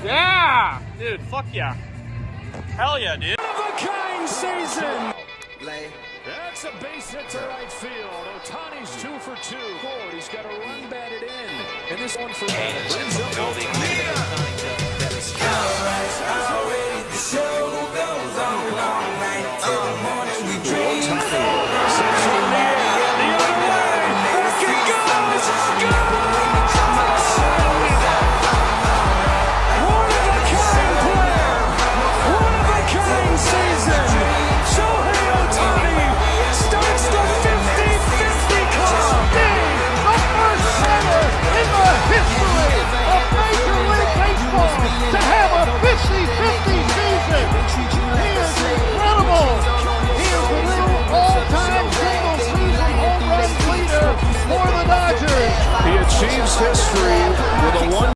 Yeah! Dude, fuck yeah. Hell yeah, dude. One of a kind season! Lay. That's a base hit to right field. Ohtani's 2 for 2. He's got a run batted in. And this one for